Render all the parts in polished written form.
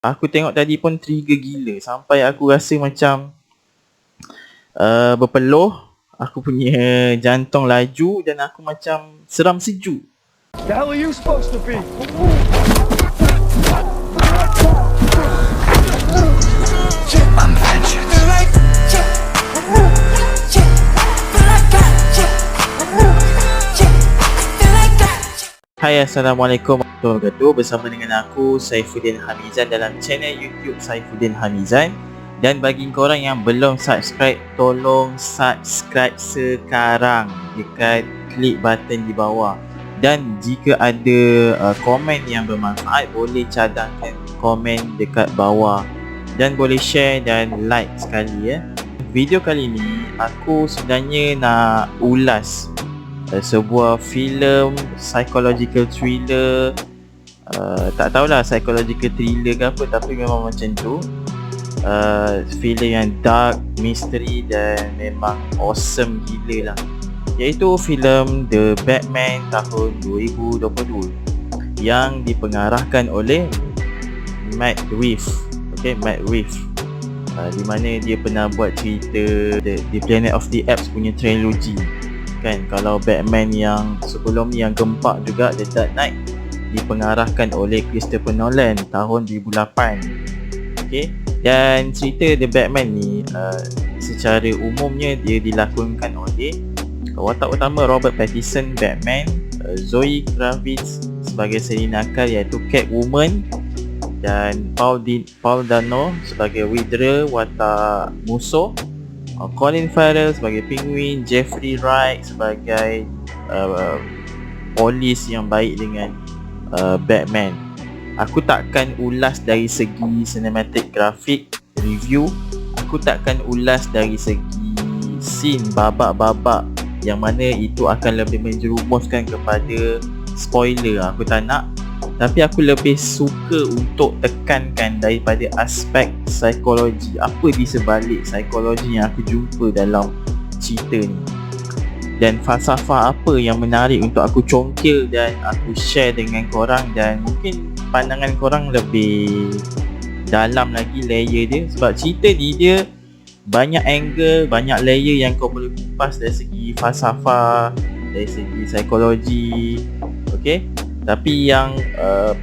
Aku tengok tadi pun trigger gila sampai aku rasa macam berpeluh. Aku punya jantung laju dan aku macam seram sejuk. The hell are you supposed to be? I'm vengeance. Hai, Assalamualaikum warahmatullahi wabarakatuh. Bersama dengan aku, Saifuddin Hamizan, dalam channel YouTube Saifuddin Hamizan. Dan bagi korang yang belum subscribe, tolong subscribe sekarang dekat klik button di bawah. Dan jika ada komen yang bermanfaat, boleh cadangkan komen dekat bawah. Dan boleh share dan like sekali ya. Video kali ni aku sebenarnya nak ulas sebuah filem psychological thriller. Tak tahulah psychological thriller ke apa, tapi memang macam tu. Filem yang dark, mystery dan memang awesome gila lah, iaitu filem The Batman tahun 2022 yang dipengarahkan oleh Matt Reeves. Matt Reeves, di mana dia pernah buat cerita The Planet of the Apes punya trilogy kan. Kalau Batman yang sebelum ni yang gempak juga, The Dark Knight, dipengarahkan oleh Christopher Nolan tahun 2008. Dan cerita The Batman ni secara umumnya dia dilakonkan oleh watak utama Robert Pattinson Batman, Zoe Kravitz sebagai Selina Kyle iaitu Catwoman, dan Paul Dano sebagai Riddler watak musuh, Colin Farrell sebagai Penguin, Jeffrey Wright sebagai polis yang baik dengan Batman. Aku takkan ulas dari segi cinematic graphic review. Aku takkan ulas dari segi scene, babak-babak yang mana itu akan lebih menjerumuskan kepada spoiler. Aku tak nak. Tapi aku lebih suka untuk tekankan daripada aspek psikologi, apa di sebalik psikologi yang aku jumpa dalam cerita ni, dan falsafah apa yang menarik untuk aku congkil dan aku share dengan korang. Dan mungkin pandangan korang lebih dalam lagi layer dia, sebab cerita ni dia banyak angle, banyak layer yang kau boleh kupas dari segi falsafah, dari segi psikologi. Tapi yang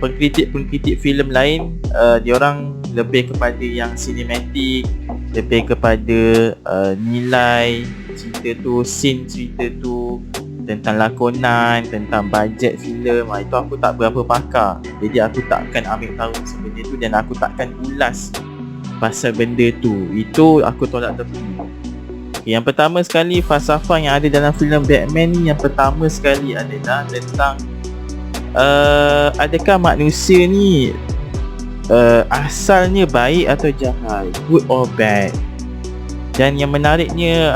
pengkritik filem lain, diorang lebih kepada yang cinematic, lebih kepada nilai cerita tu, scene cerita tu, tentang lakonan, tentang bajet filem. Itu aku tak berapa pakar, jadi aku takkan ambil tahu benda tu dan aku takkan ulas pasal benda tu. Itu aku tolak tepi. Yang pertama sekali, falsafah yang ada dalam filem Batman ni, yang pertama sekali adalah tentang adakah manusia ni asalnya baik atau jahat, good or bad. Dan yang menariknya,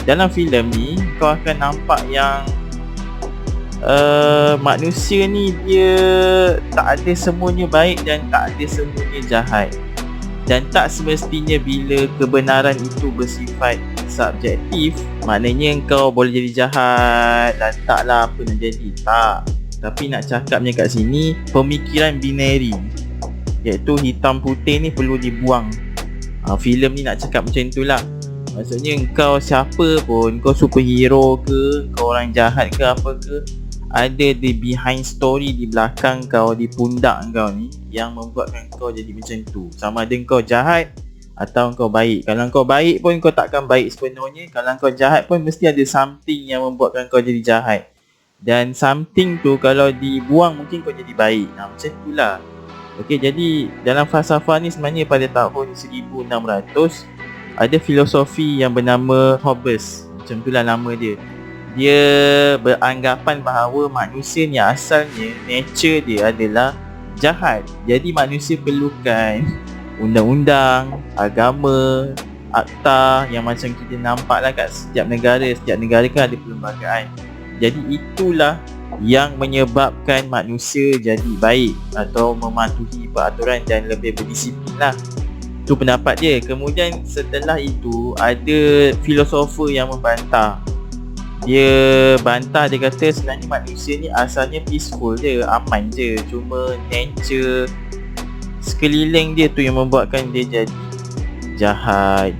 dalam filem ni kau akan nampak yang manusia ni dia tak ada semuanya baik dan tak ada semuanya jahat. Dan tak semestinya bila kebenaran itu bersifat subjektif, maknanya kau boleh jadi jahat dan taklah apa nak jadi. Tak. Tapi nak cakapnya kat sini, pemikiran binary, iaitu hitam putih ni perlu dibuang. Filem ni nak cakap macam itulah. Maksudnya kau siapa pun, kau superhero ke, kau orang jahat ke apa ke, ada di behind story di belakang kau, di pundak kau ni, yang membuatkan kau jadi macam tu. Sama ada kau jahat atau kau baik. Kalau kau baik pun kau takkan baik sepenuhnya. Kalau kau jahat pun mesti ada something yang membuatkan kau jadi jahat. Dan something tu kalau dibuang mungkin kau jadi baik. Macam itulah. Jadi dalam falsafah ni sebenarnya pada tahun 1600 ada filosofi yang bernama Hobbes. Macam itulah nama dia. Dia beranggapan bahawa manusia ni asalnya nature dia adalah jahat. Jadi manusia perlukan undang-undang, agama, akta yang macam kita nampak lah kat setiap negara. Setiap negara kan ada perlembagaan. Jadi itulah yang menyebabkan manusia jadi baik atau mematuhi peraturan dan lebih berdisiplin lah. Itu pendapat dia. Kemudian setelah itu ada filosofer yang membantah. Dia bantah, dia kata sebenarnya manusia ni asalnya peaceful je, aman je. Cuma nature sekeliling dia tu yang membuatkan dia jadi jahat.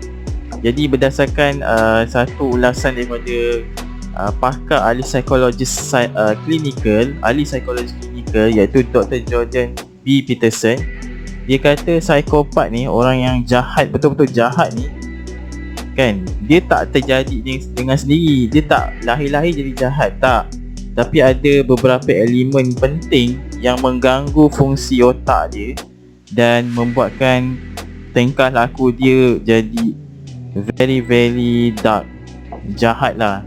Jadi berdasarkan satu ulasan daripada pakar ahli psikologi klinikal iaitu Dr. Jordan B. Peterson, dia kata psikopat ni, orang yang jahat, betul-betul jahat ni kan, dia tak terjadi dengan sendiri. Dia tak lahir-lahir jadi jahat, tak. Tapi ada beberapa elemen penting yang mengganggu fungsi otak dia dan membuatkan tingkah laku dia jadi very dark, jahat lah.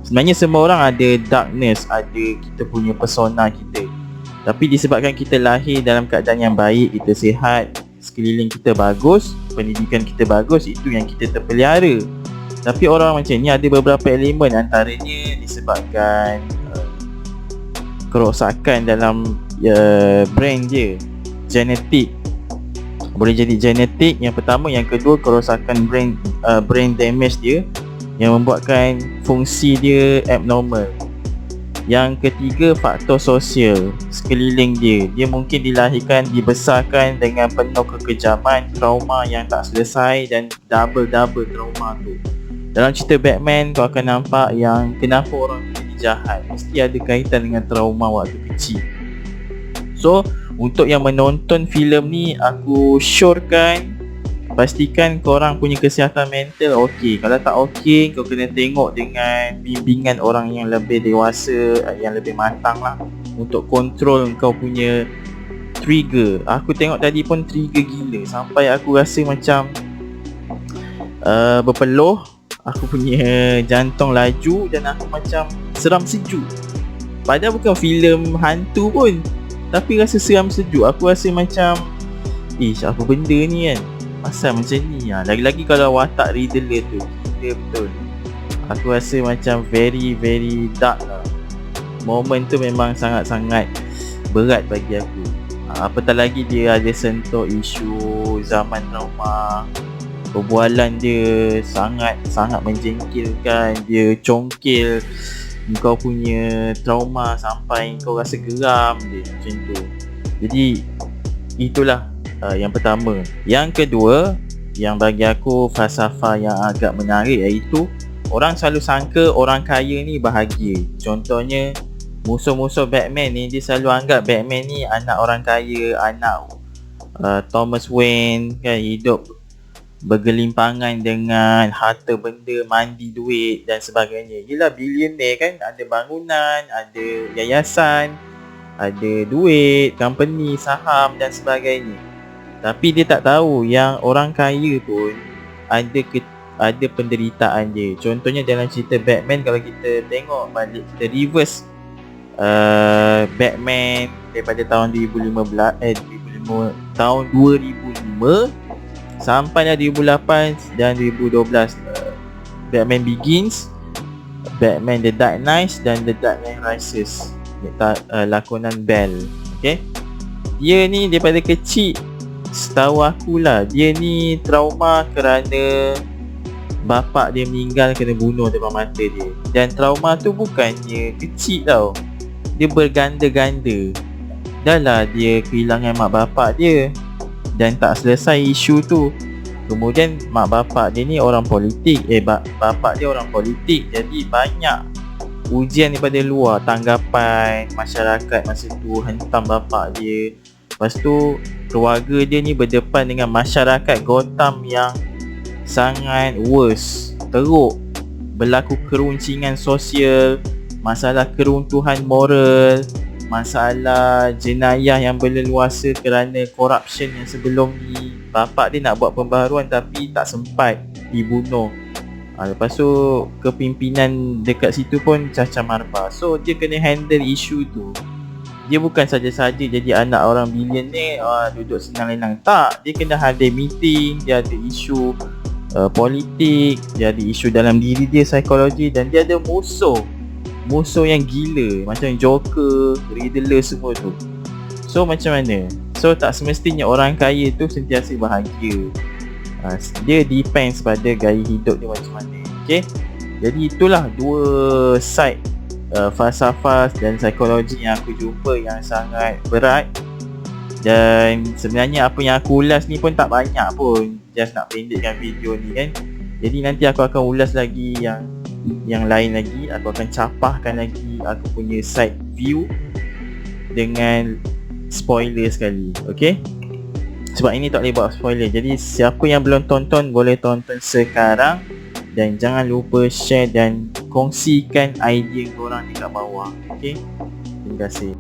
Sebenarnya semua orang ada darkness, ada kita punya persona kita. Tapi disebabkan kita lahir dalam keadaan yang baik, kita sihat, sekeliling kita bagus, pendidikan kita bagus, itu yang kita terpelihara. Tapi orang macam ni ada beberapa elemen, antaranya disebabkan kerosakan dalam brain dia, genetik. Boleh jadi genetik yang pertama, yang kedua kerosakan brain damage dia yang membuatkan fungsi dia abnormal. Yang ketiga, faktor sosial sekeliling dia. Dia mungkin dilahirkan, dibesarkan dengan penuh kekejaman, trauma yang tak selesai dan double trauma tu. Dalam cerita Batman, kau akan nampak yang kenapa orang jadi jahat mesti ada kaitan dengan trauma waktu kecil. So, untuk yang menonton filem ni, aku syorkan pastikan korang punya kesihatan mental okey. Kalau tak okey, kau kena tengok dengan bimbingan orang yang lebih dewasa, yang lebih matang lah, untuk kontrol kau punya trigger. Aku tengok tadi pun trigger gila, sampai aku rasa macam berpeluh, aku punya jantung laju dan aku macam seram sejuk. Padahal bukan filem hantu pun, tapi rasa seram sejuk. Aku rasa macam apa benda ni kan, pasal macam ni lah. Lagi-lagi kalau watak Riddler tu gila betul. Aku rasa macam very dark lah. Moment tu memang sangat-sangat berat bagi aku. Apatah lagi dia ada sentuh isu zaman trauma. Perbualan dia sangat menjengkelkan. Dia congkil kau punya trauma sampai kau rasa geram dia, macam tu. Jadi itulah yang pertama. Yang kedua, yang bagi aku falsafah yang agak menarik, iaitu orang selalu sangka orang kaya ni bahagia. Contohnya musuh-musuh Batman ni, dia selalu anggap Batman ni anak orang kaya, anak Thomas Wayne kan, hidup bergelimpangan dengan harta benda, mandi duit dan sebagainya. Yelah, billionaire kan, ada bangunan, ada yayasan, ada duit, company, saham dan sebagainya. Tapi dia tak tahu yang orang kaya pun ada penderitaan dia. Contohnya dalam cerita Batman, kalau kita tengok balik, kita reverse Batman daripada tahun 2005 sampai 2008 dan 2012, Batman Begins, Batman The Dark Knight dan The Dark Knight Rises, lakonan Bell. Okay, dia ni daripada kecil, setahu aku lah, dia ni trauma kerana bapak dia meninggal kena bunuh depan mata dia. Dan trauma tu bukannya kecil tau, dia berganda-ganda. Dah lah dia kehilangan mak bapak dia dan tak selesai isu tu. Kemudian mak bapak dia ni orang politik, bapak dia orang politik. Jadi banyak ujian daripada luar, tanggapan masyarakat masa tu hentam bapak dia. Lepas tu keluarga dia ni berdepan dengan masyarakat Gotham yang sangat worst, teruk. Berlaku keruncingan sosial, masalah keruntuhan moral, masalah jenayah yang berleluasa kerana corruption yang sebelum ni. Bapak dia nak buat pembaharuan tapi tak sempat, dibunuh. Lepas tu kepimpinan dekat situ pun cacah marpa. So dia kena handle isu tu. Dia bukan saja-saja jadi anak orang billionaire, duduk senang lenang. Tak, dia kena hadir meeting, dia ada isu politik, dia ada isu dalam diri dia, psikologi, dan dia ada musuh yang gila macam Joker, Riddler, semua tu. So macam mana? So tak semestinya orang kaya tu sentiasa bahagia. Dia depends pada gaya hidup dia macam mana. Okay, jadi itulah dua side falsafah dan psikologi yang aku jumpa yang sangat berat Dan sebenarnya apa yang aku ulas ni pun tak banyak pun, just nak pendekkan video ni kan. Jadi nanti aku akan ulas lagi yang lain lagi. Aku akan capahkan lagi aku punya side view dengan spoiler sekali. Okay, sebab ini tak boleh buat spoiler. Jadi siapa yang belum tonton boleh tonton sekarang. Dan jangan lupa share dan kongsikan idea korang dekat bawah. Okay, terima kasih.